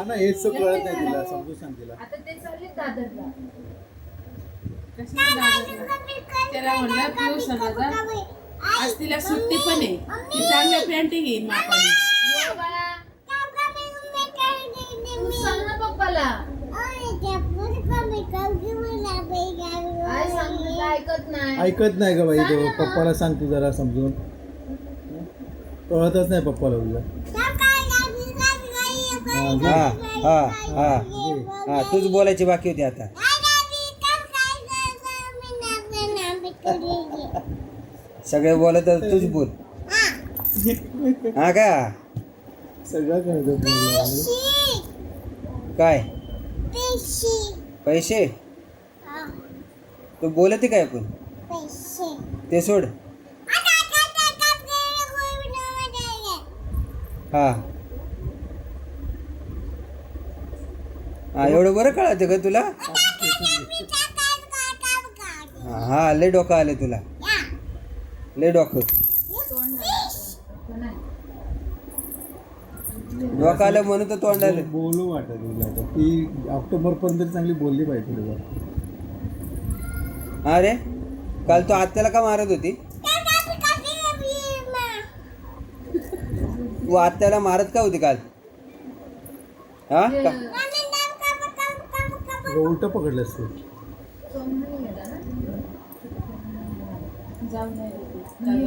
हा ना हेच तर कळत नाही तिला, समजून सांग तिला. आता ते चालले दादरला. कशाला दादरला? त्याला म्हणलं पिऊ समजा आज तिला सुट्टी पण आहे, ती चांगल्या पेंटिंग येईल मापाने. ये बाळा, तू सांग ना पप्पाला. काय सांगतो ते ऐकत नाही. ऐकत नाही का बाई तो, पप्पाला सांग तू जरा समजून. कळतच नाही पप्पाला तुला. हा हा हा हा तूच बोलायची बाकी होती आता. सगळे बोलत तर तूच बोल. हा का सगळं कळतं काय पैसे तू बोलते काय पण ते सोड. हा हा एवढं बरं कळतं का तुला? हा लय डोकं आलं तुला, लय डोकं डोकं आलं म्हणून तर तोंड आलं. बोलू वाटत तुला आता. ती ऑक्टोबर पर्यंत तरी चांगली बोलली पाहिजे तुला. अरे काल तू आत्याला का मारत होती? तू आत्याला मारत का होती काल? हा का उलट पकडलंस तू. सोमवारी गेला ना. जाऊ नाही